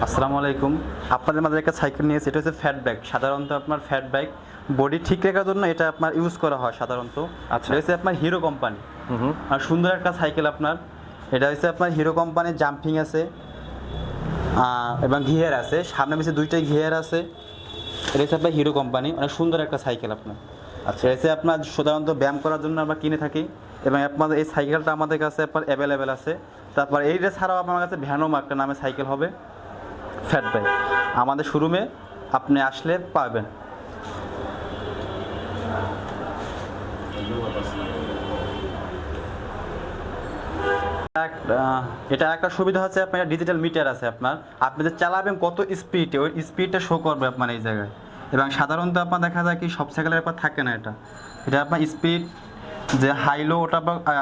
আসসালামু আলাইকুম। আপনাদের মাঝে একটা সাইকেল নিয়েছি, এটা হচ্ছে ফ্যাট বাইক। সাধারণত আপনার ফ্যাট বাইক বডি ঠিক রাখার জন্য এটা আপনার ইউজ করা হয় সাধারণত। আচ্ছা। এটা হচ্ছে আপনার হিরো কোম্পানি। আর সুন্দর একটা সাইকেল আপনার। এটা হচ্ছে আপনার হিরো কোম্পানির জাম্পিং আছে এবং গিয়ার আছে, সামনে পিছে দুইটাই গিয়ার আছে। এটা হচ্ছে আপনার হিরো কোম্পানি, অনেক সুন্দর একটা সাইকেল আপনার। আচ্ছা, এটা হচ্ছে আপনার সাধারণত ব্যায়াম করার জন্য আমরা কিনে থাকি এবং আপনাদের এই সাইকেলটা আমাদের কাছে আপনার অ্যাভেলেবেল আছে। তারপর এইটা ছাড়াও আপনার কাছে ভ্যানোম একটা নামে সাইকেল হবে ফ্যাট বাইক, আমাদের শোরুমে আপনি আসলে পাবেন। এটা একটা সুবিধা হচ্ছে আপনার ডিজিটাল মিটার আছে আপনার, আপনি যে চালাবেন কত স্পিডে ওই স্পিডটা শো করবে আপনার এই জায়গায়। এবং সাধারণত আপনার দেখা যায় কি সব সাইকেলের ব্যাপার থাকে না, এটা আপনার স্পিড যে হাই লো ওটা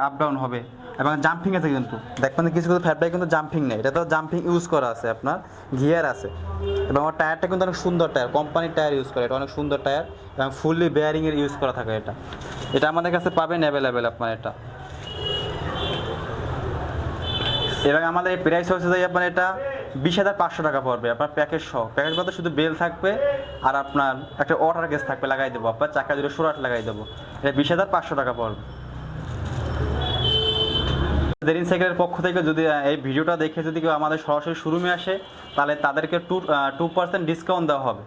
আপ ডাউন হবে। এবং জাম্পিং আছে, কিন্তু দেখবেন কিছু কিছু ফ্যাট বাইক কিন্তু জাম্পিং নেই, এটা তো জাম্পিং ইউজ করা আছে আপনার, গিয়ার আছে। এবং আমার টায়ারটা কিন্তু অনেক সুন্দর টায়ার, কোম্পানির টায়ার ইউজ করে, এটা অনেক সুন্দর টায়ার এবং ফুললি বেয়ারিংয়ের ইউজ করা থাকে। এটা আমাদের কাছে পাবেন অ্যাভেলেবেল আপনার এটা। এবং আমাদের এই প্রাইস হচ্ছে যে আপনার এটা 20,500 টাকা পড়বে আপনার প্যাকেজ সহ। প্যাকেজ বলতে শুধু বেল থাকবে আর আপনার একটা ওয়াটার কেস থাকবে, লাগাই দেবো আপনার চাকা জুড়ে সুরাট লাগাই দেবো। এটা 20,500 টাকা পড়বে। জেরিন সাইকেলের পক্ষ থেকে যদি এই ভিডিওটা দেখে যদি কেউ আমাদের সরাসরি শোরুমে আসে, তাহলে তাদেরকে 2% ডিসকাউন্ট দেওয়া হবে।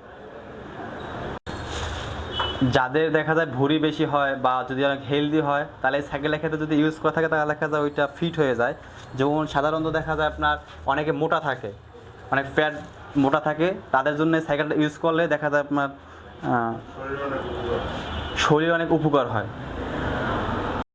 যাদের দেখা যায় ভুঁড়ি বেশি হয় বা যদি অনেক হেলদি হয়, তাহলে সাইকেলের ক্ষেত্রে যদি ইউজ করা থাকে তাহলে দেখা যায় ওইটা ফিট হয়ে যায়। যেমন সাধারণত দেখা যায় আপনার অনেকে মোটা থাকে, অনেক ফ্যাট মোটা থাকে, তাদের জন্য সাইকেলটা ইউজ করলে দেখা যায় আপনার শরীর অনেক উপকার হয়।